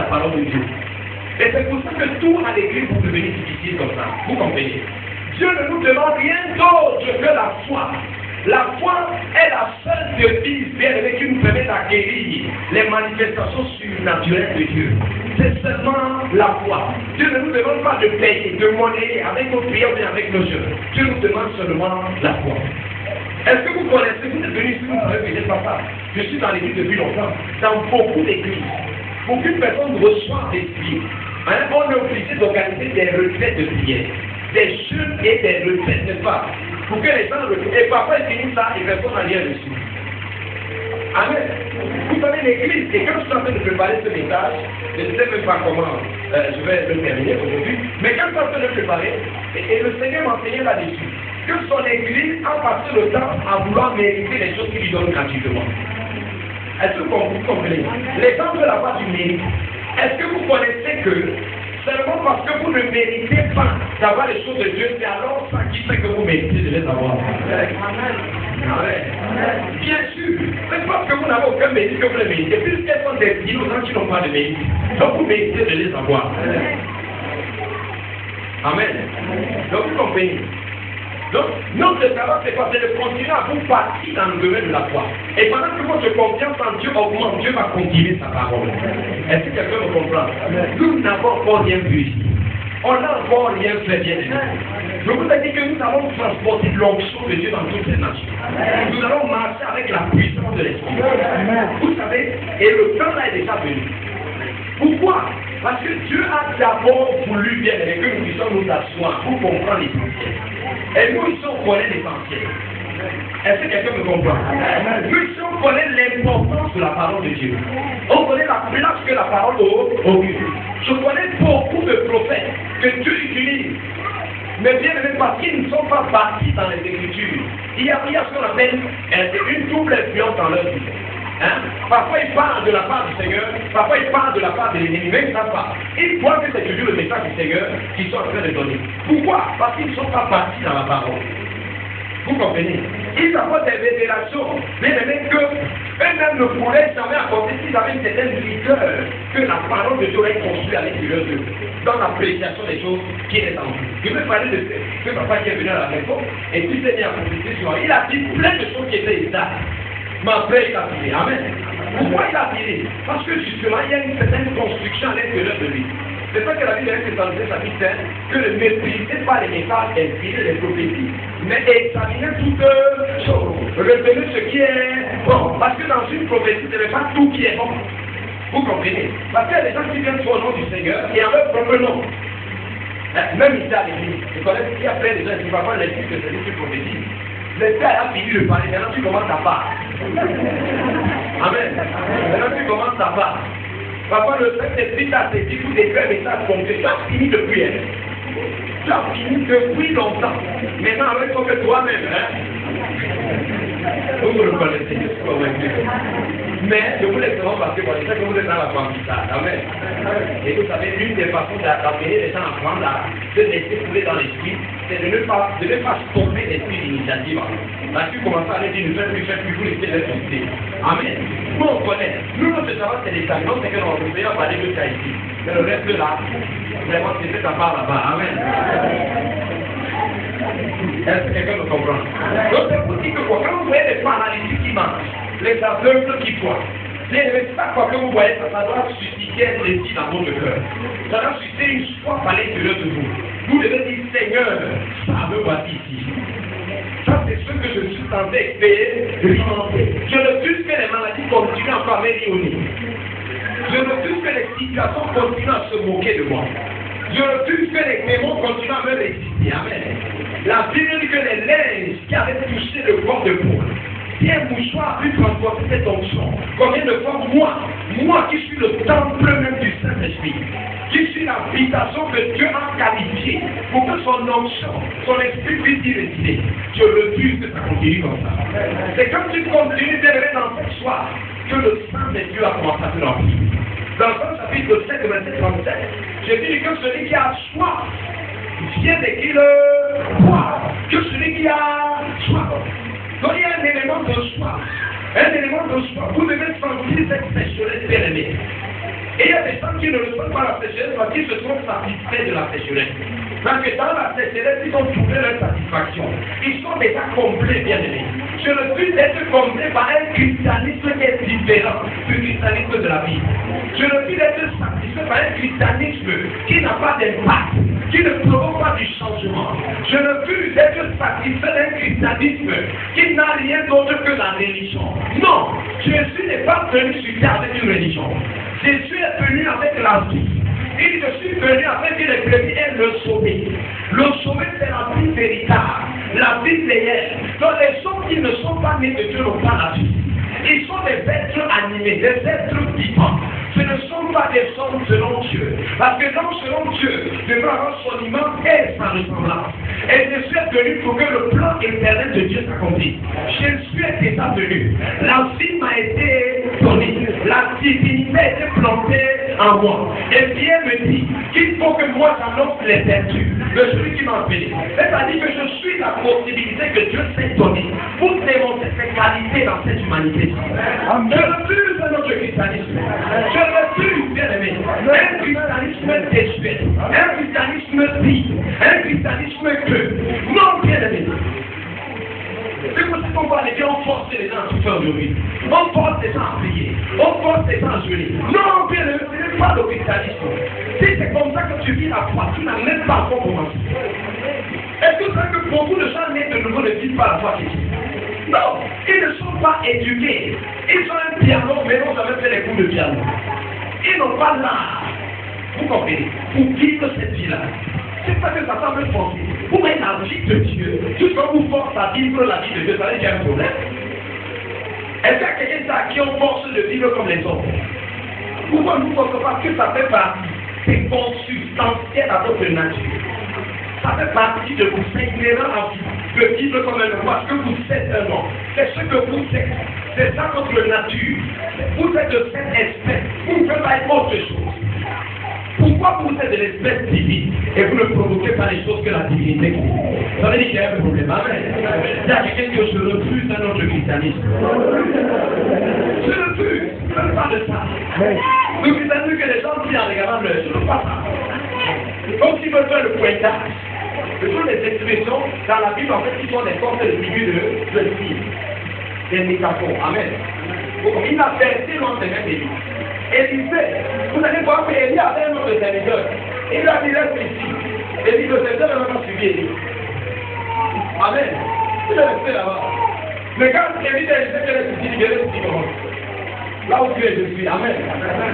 parole de Dieu. Et c'est pour ça que tout à l'église vous devenez difficile comme ça. Vous comprenez? Dieu ne nous demande rien d'autre que la foi. La foi est la seule devise bien-aimée qui nous permet d'acquérir les manifestations surnaturelles de Dieu. C'est seulement la foi. Dieu ne nous demande pas de payer, de monnaie avec nos prières et avec nos jeux. Dieu nous demande seulement la foi. Est-ce que vous connaissez, vous êtes venu ici, vous savez peut-être pas ça. Je suis dans l'église depuis longtemps. Dans beaucoup d'églises, beaucoup de personnes reçoivent des prières. On est obligé d'organiser des retraites de prière, des jeûnes et des retraites, n'est-ce pas? Pour que les gens retraitent. Et parfois ils finissent ça et personne n'a rien reçu. Amen. Vous savez, l'église, et quand je suis en train de préparer ce message, je ne sais même pas comment je vais le terminer aujourd'hui, mais quand je suis en train de le préparer, et le Seigneur m'enseignait là-dessus, que son église a passé le temps à vouloir mériter les choses qu'il lui donne gratuitement. Est-ce que vous comprenez? Les gens veulent avoir du mérite. Est-ce que vous connaissez que seulement parce que vous ne méritez pas d'avoir les choses de Dieu, c'est alors ça qui fait que vous méritez de les avoir? Amen. Bien sûr, c'est parce que vous n'avez aucun mérite que vous les méritez. Puisqu'elles sont destinées aux gens qui n'ont pas de mérite, donc vous méritez de les avoir. Amen. Donc vous comprenez? Donc, notre travail, c'est quoi? C'est de continuer à vous bâtir dans le domaine de la foi. Et pendant que votre confiance en Dieu augmente, Dieu va continuer sa parole. Est-ce que quelqu'un me comprend? Nous n'avons encore rien vu ici. On n'a encore rien fait bien. Je vous ai dit que nous allons transporter l'onction de Dieu dans toutes les nations. Nous allons marcher avec la puissance de l'Esprit. Vous savez, et le temps là est déjà venu. Pourquoi? Parce que Dieu a d'abord voulu bien que nous puissions nous asseoir pour comprendre l'essentiel. Et nous ici on connaît l'essentiel. Est-ce que quelqu'un me comprend? Nous ici on connaît l'importance de la parole de Dieu. On connaît la place que la parole occupe. Je connais beaucoup de prophètes que Dieu utilise. Mais bien aimé, parce qu'ils ne sont pas bâtis dans les Écritures. Il y a ce qu'on appelle une double influence dans leur vie. Hein? Parfois ils parlent de la part du Seigneur, parfois ils parlent de la part de l'ennemi, mais ils ne savent pas. Ils voient que c'est toujours le message du Seigneur qu'ils sont en train de donner. Pourquoi? Parce qu'ils ne sont pas bâtis dans la parole. Vous comprenez? Ils apportent des révélations, mais même que eux-mêmes ne pourraient jamais apporter s'ils avaient une certaine rigueur que la parole de Dieu est construite à l'intérieur d'eux, dans l'appréciation des choses qui est en vue. Je vais parler de ce papa qui est venu à la maison, et puis s'est mis à profiter sur lui. Il a dit plein de choses qui étaient exactes. Mais après, il a tiré. Amen. Pourquoi il a tiré? Parce que justement, il y a une certaine construction à l'intérieur de lui. C'est ça que la Bible est dans le chapitre 5, que ne méprisez pas les messages inspirés des prophéties, mais examinez toutes choses. Retenez ce qui est bon. Parce que dans une prophétie, ce n'est pas tout qui est bon. Vous comprenez? Parce qu'il y a des gens qui viennent sur le nom du Seigneur et en leur propre nom. Même ici à l'église, je connais qu'il y a plein de gens qui parfois les disent que c'est lui qui prophétise. Le père a fini de parler, maintenant tu commences à part. Amen. Maintenant tu commences à part. Parfois le Saint-Esprit t'a saisi pour écrire un message concret. Tu as fini depuis. Tu as fini depuis longtemps. Maintenant, il faut que toi-même, vous me le connaissez, je suis convaincu. Mais je voulais seulement passer pour ça que vous êtes dans l'apprentissage. Amen. Et vous savez, l'une des façons d'amener les gens à apprendre à se laisser couler dans l'esprit, c'est de ne pas stopper l'esprit d'initiative. Là, tu commences à aller dire, ne faites plus, vous laissez les consulter. Amen. Nous, on connaît. Nous, notre travail, c'est l'examen, c'est que notre Seigneur va aller jusqu'à ici. Mais le reste là, vraiment, c'est fait à part là-bas. Amen. Est-ce que quelqu'un me comprend? Donc, c'est pour dire que quand vous voyez les paralytiques qui marchent, les aveugles qui voient, c'est pas quoi que vous voyez, ça doit susciter un plaisir dans votre cœur. Ça doit susciter une soif à l'intérieur de vous. Vous devez dire, Seigneur, ça me voici ici. Ça, c'est ce que je suis tenté d'expérimenter. Je refuse que les maladies continuent encore à m'éloigner. Je refuse que les situations continuent à se moquer de moi. Je refuse que les démons continuent à me résister. Amen. La Bible dit que les linges qui avaient touché le corps de Paul, si un mouchoir a pu transporter cette onction, combien de fois moi qui suis le temple même du Saint-Esprit, qui suis l'habitation que Dieu a qualifiée pour que son onction, son esprit puisse y résider, je refuse que ça continue comme ça. C'est comme tu continues d'aimer dans cette soir que le sang de Dieu a commencé à te remplir. Dans le chapitre 7, verset 37, je dis que celui qui a soif vient et qu'il boit, que celui qui a soif. Donc il y a un élément de soif. Un élément de soif. Vous devez sentir cette pécheresse bien-aimée. Et il y a des gens qui ne reçoivent pas la sécheresse parce qu'ils se sont satisfaits de la sécheresse. Parce que dans la sécheresse, ils ont trouvé leur satisfaction. Ils sont déjà complets, bien aimés. Je refuse d'être complet par un christianisme qui est différent du christianisme de la Bible. Je refuse d'être satisfait par un christianisme qui n'a pas d'impact, qui ne provoque pas du changement. Je refuse d'être satisfait d'un christianisme qui n'a rien d'autre que la religion. Non, Jésus n'est pas venu sur terre avec une religion. Jésus est venu avec la vie. Et je suis venu avec une brebis et le sauver. Le sauver, c'est la vie véritable, la vie réelle. Donc les hommes qui ne sont pas nés de Dieu n'ont pas la vie. Ils sont des êtres animés, des êtres vivants. Ce ne sont pas des hommes selon Dieu. Parce que l'homme selon Dieu devra avoir son image et sa ressemblance. Et Jésus est venu pour que le plan éternel de Dieu s'accomplisse. Jésus est déjà venu. La vie m'a été donnée. La divinité a été plantée en moi. Et Pierre me dit qu'il faut que moi j'annonce les vertus de celui qui m'a appelé. C'est-à-dire que je suis la possibilité que Dieu s'est donnée pour démontrer ses qualités dans cette humanité. Je refuse un autre christianisme. Je refuse, bien aimé, un christianisme désuet, un christianisme vide, un christianisme que. Non, bien aimé. C'est pour ça qu'on voit les gens forcer les gens à tout faire aujourd'hui. On force les gens à prier. On force les gens à jeûner. Non, bien aimé, ce n'est pas le christianisme. Si c'est comme ça que tu vis la foi, tu n'as même pas encore commencé. Est-ce que c'est que beaucoup de gens nés de nouveau ne vivent pas la foi chrétienne? Non, ils ne sont pas éduqués. Ils ont un piano, mais n'ont jamais fait les coups de piano. Ils n'ont pas l'art, vous comprenez, pour vivre cette vie-là. C'est ça que ça semble penser. Vous voyez la vie de Dieu, tout ce qu'on vous force à vivre la vie de Dieu, ça veut dire qu'il y a un problème. Est-ce qu'il y a quelqu'un à qui on force de vivre comme les autres? Pourquoi on ne vous force pas? Parce que ça fait partie, c'est consubstantiel à votre nature. Ça fait partie de vous, c'est inhérent à vous, de vivre comme un homme. Parce que vous êtes un homme. C'est ce que vous êtes. C'est ça votre nature. Vous êtes de cette espèce. Vous ne pouvez pas être autre chose. Pourquoi vous êtes de l'espèce divine et vous ne provoquez pas les choses que la divinité fait? Ça veut dire qu'il y a un problème. Amen. Il y a quelqu'un qui se refuse d'un autre christianisme. Je refuse. Je ne parle pas de ça. Le christianisme que les gens disent en regardant le je ne veux pas ça. Comme s'ils veulent faire le pointage. Ce sont des expressions dans la Bible en fait qui sont des sortes de figures de style. Des métaphores. Amen. Il a versé l'homme des mêmes Élie. Élisée, vous allez voir que Élie avait un autre serviteur. Il a dit reste ici. Élie, le serviteur n'a pas suivi Élie. Amen. Il est resté là-bas. Mais quand Élie a dit que reste ici, il est resté comment? Là où tu es, je suis. Amen.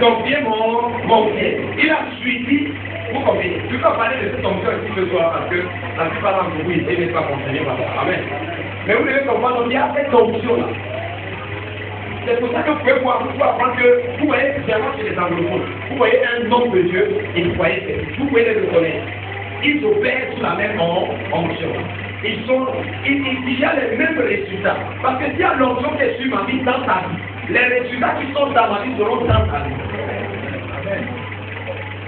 Ton pied, mon pied. Il a suivi. Vous comprenez? Je ne peux pas parler de cette onction ici ce soir parce que la plupart d'entre vous, ils n'est pas conseillé par ça. Amen. Mais vous devez comprendre, il y a cette onction-là. C'est pour ça que vous pouvez voir, vous pouvez apprendre que vous voyez spécialement chez les anglophones, vous voyez un homme de Dieu et vous voyez que vous pouvez les reconnaître. Ils opèrent sous la même onction. Il y a les mêmes résultats. Parce que s'il y a l'onction qui est sur ma vie dans ta vie, les résultats qui sont dans ma vie seront dans ta vie. Amen.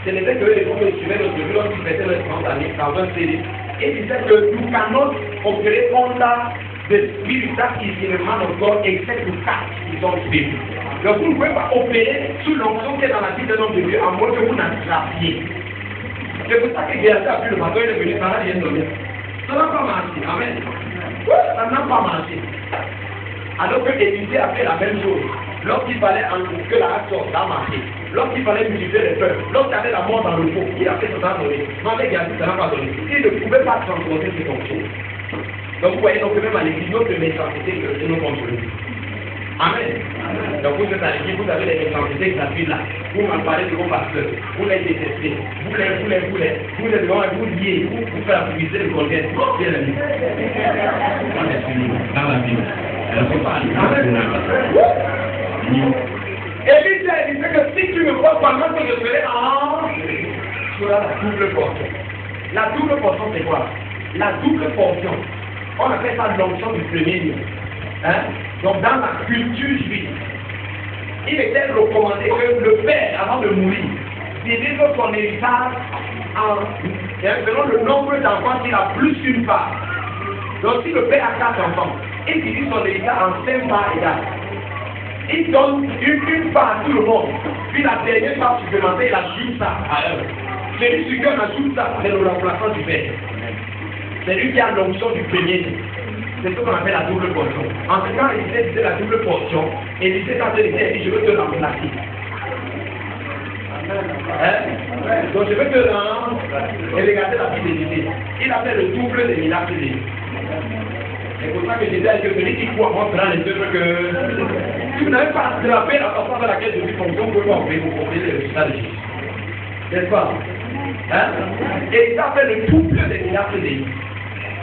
C'est les faits que les gens me suivaient notre vie lorsqu'ils faisaient leur 30 années dans un série. Et ils disaient que nous cannot opérer under the spirit that is in the man of God except to catch his own spirit. Donc vous ne pouvez pas opérer sous l'onction qui est dans la vie d'un homme de Dieu à moins que vous n'attrapiez. C'est pour ça que Géasi a pu le matin, il est venu par là, il est donné. Ça n'a pas marché. Amen. Ça n'a pas marché. Alors que Élisée a fait la même chose. Lorsqu'il fallait que la race sorte, ça a marché. Lorsqu'il fallait multiplier les peuples, lorsqu'il y avait la mort dans le fond, il a fait ça, ça a donné. Mais avec Géasi, ça n'a pas donné. Il ne pouvait pas transporter ses fonctions. Donc vous voyez, donc même à l'église, notre méchanceté que nous contrôlons. Amen. Donc vous êtes à l'église, vous avez les méchancetés qui s'appuient là. Vous m'en parlez de vos pasteurs, vous les détestez, vous êtes devant et vous liez, vous faites la publicité de conquête. Bien aimé. On est fini dans la Bible. Elle ne faut pas aller. Élie dit que si tu me crois pas, moi je serai sur la double portion. La double portion c'est quoi? La double portion. On appelle ça l'onction du premier niveau. Hein? Donc dans la culture juive, il était recommandé que le père, avant de mourir, divise son héritage selon le nombre d'enfants qu'il a plus qu'une part. Donc si le père a 4 enfants, il divise son héritage en 5 parts égales. Il donne une part à tout le monde, Puis la dernière part supplémentaire, il ajoute ça à eux. Celui sur qui on ajoute ça, c'est le remplaçant du Père. C'est lui qui a l'onction du premier. C'est ce qu'on appelle la double portion. En tout cas, Élisée disait la double portion. Élisée, quand il dit, je veux te remplacer. Donc je veux te rendre et regarder la vie d'Élisée. Il a fait le double des miracles d'Élisée. C'est pour ça que je disais que celui qui croit montrera les œuvres que si vous n'avez pas attrapé la façon dans laquelle Jésus fonctionne, vous pouvez pas vous comprendre le résultat de Jésus. N'est-ce pas? Et il a fait le double des miracles d'Élisée.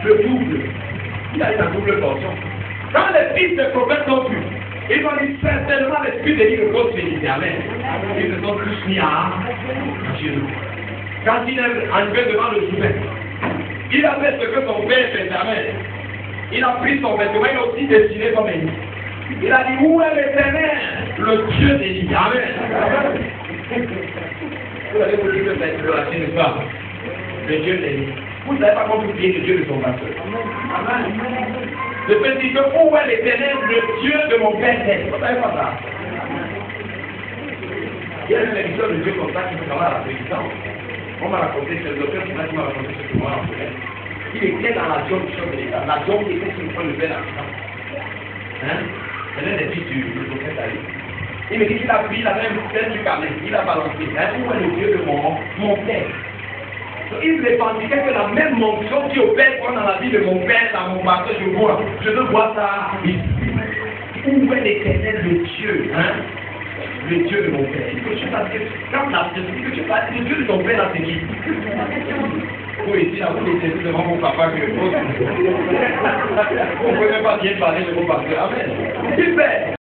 Le double. Il a eu la double portion. Quand les fils des prophètes sont vus, ils ont dit certainement l'esprit de l'île repose sur Élisée. Amen. Ils se sont tous mis à genoux. Quand il est arrivé devant le souverain, il a fait ce que son père faisait. Amen. Il a pris son vêtement, il a aussi dessiné comme Élie. Il a dit, où est l'Éternel, le Dieu d'Élie? Amen. Vous avez voulu que cette exploration n'est pas le Dieu d'Élie. Vous ne savez pas comment oublier le Dieu de son pasteur. Amen. Je peux dire que où est l'Éternel, le Dieu de mon père? Vous ne savez pas ça. Il y a une émission de Dieu comme ça qui me travaille à la présidence. On m'a raconté, c'est le docteur qui m'a raconté ce que moi en fait. Il était dans la jonction de l'État. La jonction était sur le point de faire l'argent. C'est l'un des fils du prophète Ali. Il me dit qu'il a pris, il avait un tel truc à mettre, il a balancé. Où est le Dieu de mon père? Il revendiquait que la même onction qui opère dans la vie de mon père, dans mon pasteur, je veux voir ça ici. Où est l'Éternel, le Dieu, le Dieu de mon père? Il faut que tu fasses quand la que tu fasses le Dieu de ton père, là, c'est qui? Vous ici, là, vous laissez devant mon papa que vous ne pouvez pas bien parler de mon pasteur. Amen. Super.